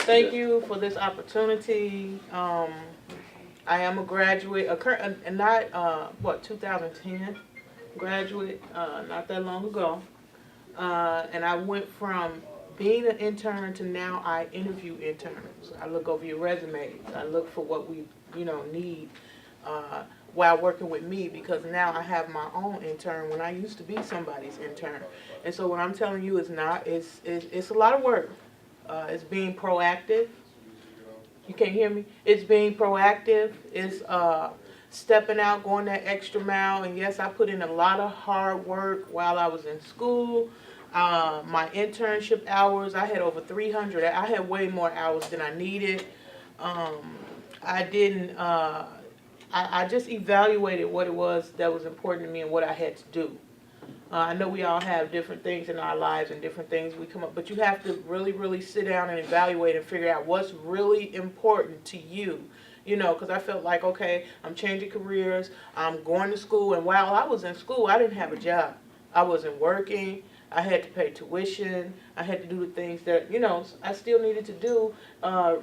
Thank you for this opportunity. I am a graduate, not 2010 graduate, not that long ago. And I went from being an intern to now I interview interns. I look over your resumes. I look for what we, need uh, while working with me, because now I have my own intern when I used to be somebody's intern. And so what I'm telling you is not, it's a lot of work. It's being proactive. You can't hear me? It's being proactive. It's stepping out, going that extra mile. And yes, I put in a lot of hard work while I was in school. My internship hours, I had over 300. I had way more hours than I needed. Um, I didn't, I just evaluated what it was that was important to me and what I had to do. I know we all have different things in our lives and different things we come up, but you have to really, really sit down and evaluate and figure out what's really important to you. Because I felt like, okay, I'm changing careers, I'm going to school, and while I was in school, I didn't have a job. I wasn't working, I had to pay tuition, I had to do the things that, I still needed to do,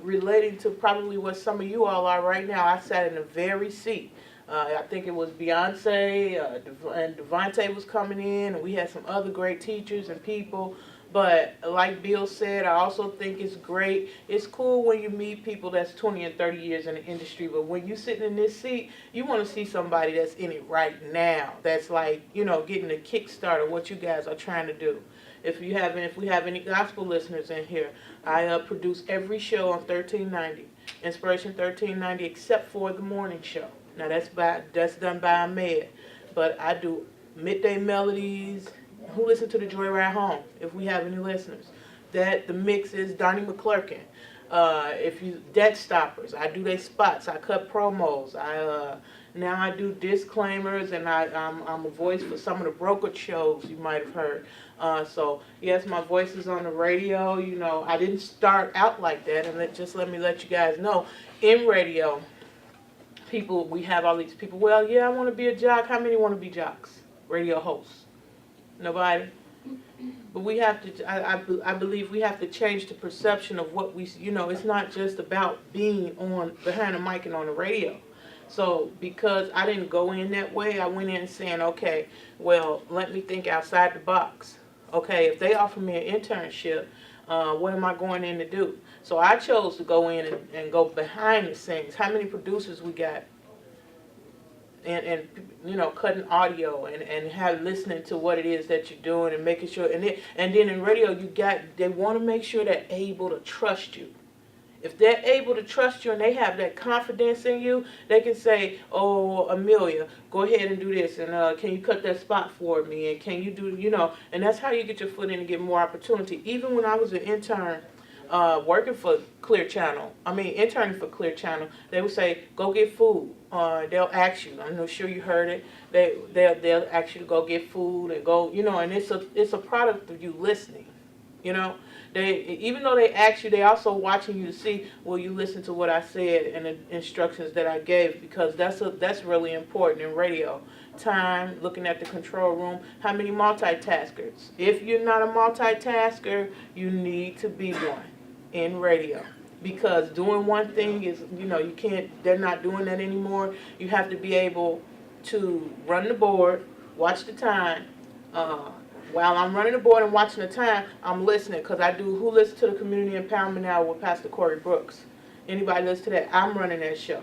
relating to probably what some of you all are right now. I sat in the very seat. I think it was Beyonce, and Devontae was coming in, and we had some other great teachers and people. But like Bill said, I also think it's great. It's cool when you meet people that's 20 and 30 years in the industry, but when you're sitting in this seat, you want to see somebody that's in it right now. That's like, getting a kickstart of what you guys are trying to do. If we have any gospel listeners in here, I produce every show on 1390, Inspiration 1390, except for the morning show. Now that's done by Amelia, but I do midday melodies. Who listen to the Joyride Home? If we have any listeners, that the mix is Donnie McClurkin. If you Debt Stoppers, I do their spots. I cut promos. Now I do disclaimers, and I'm a voice for some of the brokerage shows you might have heard. So yes, my voice is on the radio. I didn't start out like that, and let me let you guys know, in radio, we have all these people. Well, yeah, I want to be a jock. How many want to be jocks? Radio hosts? Nobody. But we have to. I believe we have to change the perception of what we. It's not just about being on behind the mic and on the radio. So because I didn't go in that way, I went in saying, okay, well, let me think outside the box. Okay, if they offer me an internship, what am I going in to do? So I chose to go in and go behind the scenes. How many producers we got? And cutting audio and have listening to what it is that you're doing and making sure, and then in radio they want to make sure they're able to trust you. If they're able to trust you and they have that confidence in you, they can say, oh, Amelia, go ahead and do this, and can you cut that spot for me, and can you do, and that's how you get your foot in and get more opportunity. Even when I was an intern, working for Clear Channel, interning for Clear Channel, they would say, go get food. They'll ask you, I'm not sure you heard it, they'll ask you to go get food and go, and it's a product of you listening. Even though they ask you, they also watching you to see, will you listen to what I said and the instructions that I gave, because that's really important in radio. Time, looking at the control room, how many multitaskers? If you're not a multitasker, you need to be one in radio, because doing one thing is, you can't, they're not doing that anymore. You have to be able to run the board, watch the time. While I'm running the board and watching the time, I'm listening, because I do Who Listens to the Community Empowerment Hour with Pastor Corey Brooks. Anybody listen to that? I'm running that show.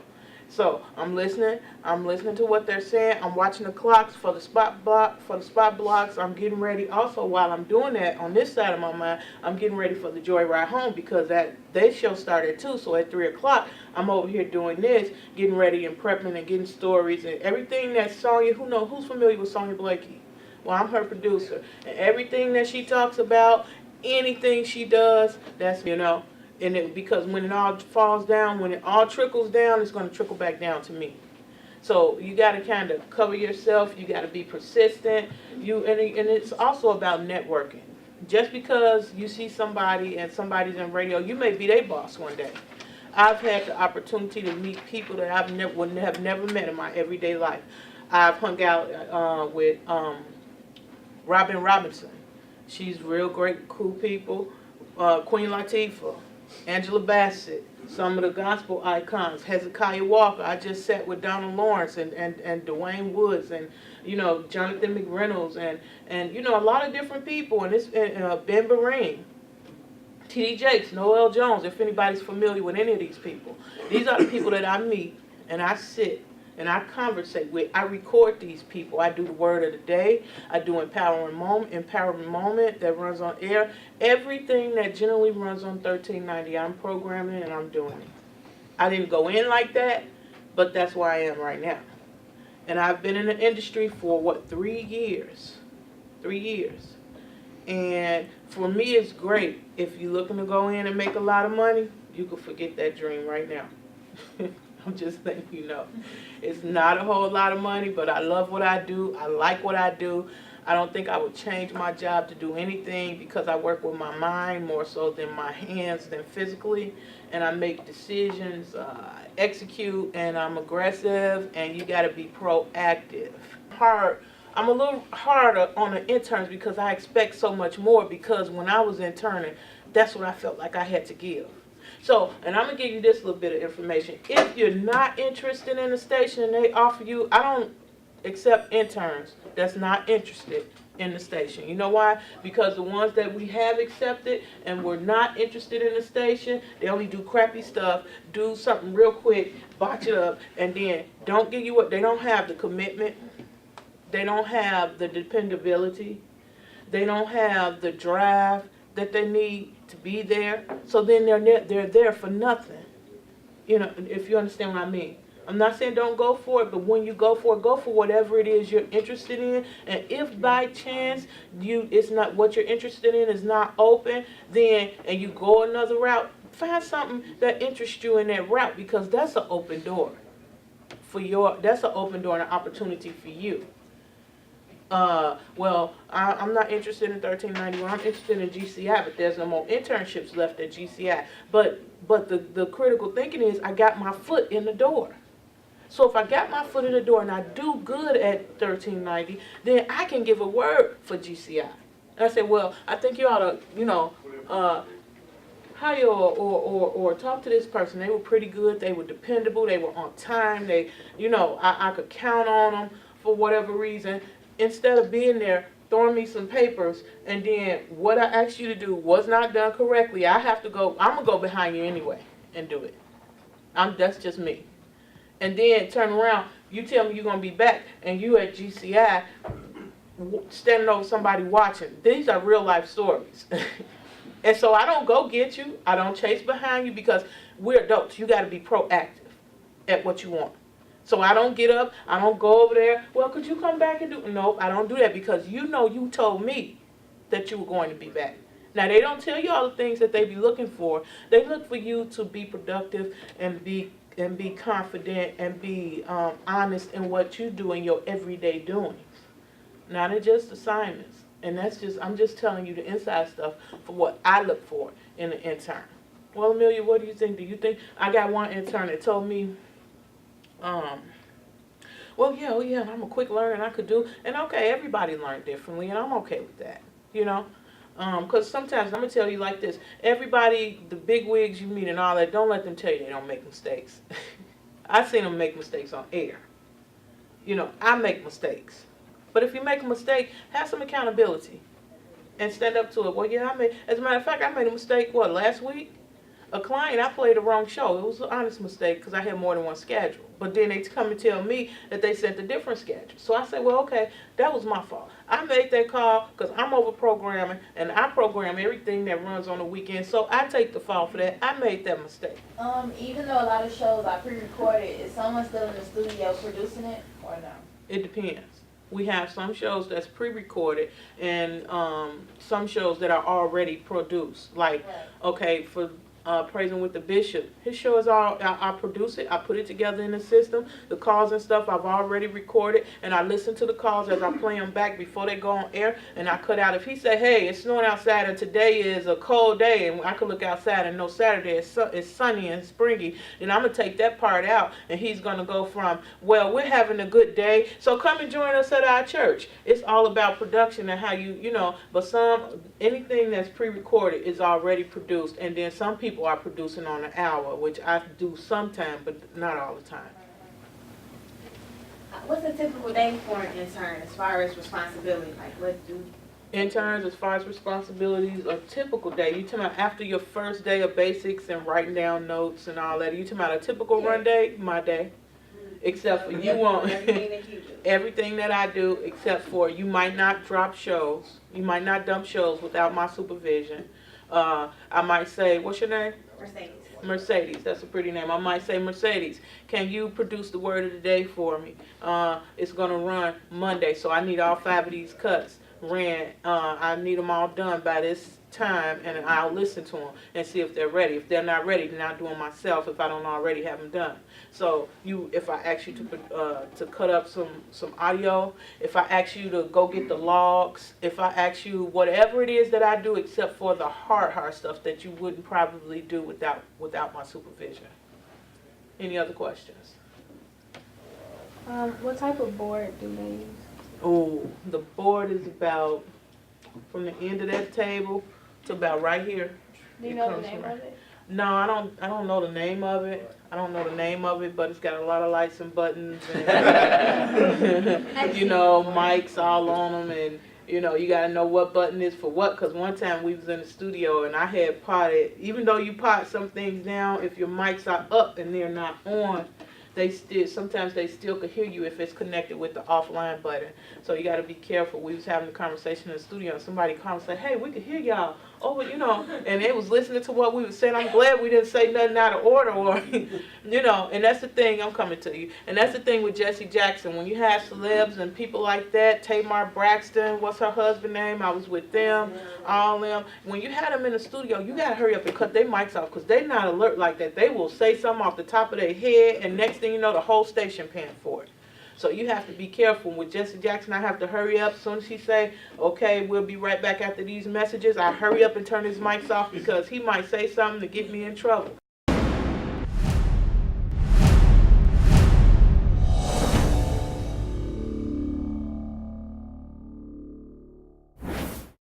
So I'm listening to what they're saying. I'm watching the clocks for the spot blocks. I'm getting ready. Also, while I'm doing that, on this side of my mind, I'm getting ready for the Joyride Home, because they show started at 2. So at 3 o'clock, I'm over here doing this, getting ready and prepping and getting stories and everything that Sonya. Who's familiar with Sonya Blakey? Well, I'm her producer, and everything that she talks about, anything she does, that's because when it all falls down, when it all trickles down, it's going to trickle back down to me. So you got to kind of cover yourself. You got to be persistent. And it's also about networking. Just because you see somebody and somebody's in radio, you may be their boss one day. I've had the opportunity to meet people that would have never met in my everyday life. I've hung out with Robin Robinson. She's real great, cool people. Queen Latifah. Angela Bassett, some of the gospel icons, Hezekiah Walker. I just sat with Donald Lawrence and Dwayne Woods and, Jonathan McReynolds and a lot of different people. And Ben Bereen, T.D. Jakes, Noel Jones, if anybody's familiar with any of these people. These are the people that I meet and I sit and I conversate with. I record these people. I do the word of the day. I do empowerment moment that runs on air. Everything that generally runs on 1390, I'm programming and I'm doing it. I didn't go in like that, but that's where I am right now. And I've been in the industry for 3 years? 3 years. And for me, it's great. If you're looking to go in and make a lot of money, you can forget that dream right now. I'm just letting you know. It's not a whole lot of money, but I love what I do. I like what I do. I don't think I would change my job to do anything because I work with my mind more so than my hands than physically. And I make decisions, execute, and I'm aggressive, and you got to be proactive. I'm a little harder on the interns because I expect so much more because when I was interning, that's what I felt like I had to give. So, and I'm going to give you this little bit of information. If you're not interested in the station and they offer you, I don't accept interns that's not interested in the station. You know why? Because the ones that we have accepted and we're not interested in the station, they only do crappy stuff, do something real quick, botch it up, and then don't give you what, they don't have the commitment, they don't have the dependability, they don't have the drive that they need to be there, so then they're there for nothing. If you understand what I mean. I'm not saying don't go for it, but when you go for whatever it is you're interested in. And if by chance it's not what you're interested in is not open, then and you go another route, find something that interests you in that route because that's an open door that's an open door and an opportunity for you. I'm not interested in 1391. I'm interested in GCI, but there's no more internships left at GCI. But the critical thinking is I got my foot in the door. So if I got my foot in the door and I do good at 1390, then I can give a word for GCI. And I say, well, I think you ought to, hire or talk to this person. They were pretty good. They were dependable. They were on time. I could count on them for whatever reason. Instead of being there, throwing me some papers, and then what I asked you to do was not done correctly, I'm going to go behind you anyway and do it. That's just me. And then turn around, you tell me you're going to be back, and you at GCI standing over somebody watching. These are real life stories. And so I don't go get you. I don't chase behind you because we're adults. You got to be proactive at what you want. So I don't get up, I don't go over there, well, could you come back and do, nope, I don't do that because you told me that you were going to be back. Now, they don't tell you all the things that they be looking for. They look for you to be productive and be confident and be honest in what you do in your everyday doings. Not in just assignments. And I'm just telling you the inside stuff for what I look for in an intern. Well, Amelia, what do you think? Do you think, I got one intern that told me, yeah, I'm a quick learner and I could do, and okay, everybody learned differently and I'm okay with that, because sometimes I'm going to tell you like this, everybody, the big wigs you meet and all that, don't let them tell you they don't make mistakes. I've seen them make mistakes on air. I make mistakes. But if you make a mistake, have some accountability and stand up to it. Well, yeah, as a matter of fact, I made a mistake, last week? A client, I played the wrong show. It was an honest mistake because I had more than one schedule. But then they come and tell me that they sent a different schedule. So I said, well, okay, that was my fault. I made that call because I'm over programming and I program everything that runs on the weekend. So I take the fault for that. I made that mistake. Even though a lot of shows are pre-recorded, is someone still in the studio producing it or no? It depends. We have some shows that's pre-recorded and some shows that are already produced. Like, okay, for Praising with the Bishop. His show is all, I produce it, I put it together in the system. The calls and stuff I've already recorded, and I listen to the calls as I play them back before they go on air, and I cut out. If he said, hey, it's snowing outside and today is a cold day, and I could look outside and know Saturday is sunny and springy, then I'm going to take that part out, and he's going to go from, well, we're having a good day, so come and join us at our church. It's all about production and how but anything that's pre-recorded is already produced, and then some people people are producing on an hour, which I do sometimes, but not all the time. What's a typical day for an intern as far as responsibility? Like what do? Interns, as far as responsibilities, a typical day. You talking about after your first day of basics and writing down notes and all that? You talking about a typical run day? My day. Except for you won't. Everything that I do, except for you might not drop shows. You might not dump shows without my supervision. I might say, what's your name? Mercedes. Mercedes, that's a pretty name. I might say, Mercedes, can you produce the word of the day for me? It's gonna run Monday, so I need all 5 of these cuts ran. I need them all done by this time, and I'll listen to them and see if they're ready. If they're not ready, then I'll do them myself if I don't already have them done. So if I ask you to cut up some audio, if I ask you to go get the logs, if I ask you whatever it is that I do, except for the hard stuff that you wouldn't probably do without my supervision. Any other questions? What type of board do they use? Oh, the board is about from the end of that table to about right here. Do you know the name of it? No, I don't know the name of it. I don't know the name of it, but it's got a lot of lights and buttons and you know, mics all on them, and you know, you gotta know what button is for what, because one time we was in the studio and I had potted, even though you pot some things down, if your mics are up and they're not on, sometimes they still could hear you if it's connected with the offline button. So you got to be careful. We was having a conversation in the studio and somebody called and said, hey, we could hear y'all over, you know, and they was listening to what we were saying. I'm glad we didn't say nothing out of order or, you know, and that's the thing, I'm coming to you. And that's the thing with Jesse Jackson. When you have celebs and people like that, Tamar Braxton, what's her husband's name? I was with them, all them. When you had them in the studio, you got to hurry up and cut their mics off because they're not alert like that. They will say something off the top of their head and next thing you know, the whole station paying for it. So you have to be careful. With Jesse Jackson, I have to hurry up. As soon as he say, okay, we'll be right back after these messages, I hurry up and turn his mics off because he might say something to get me in trouble.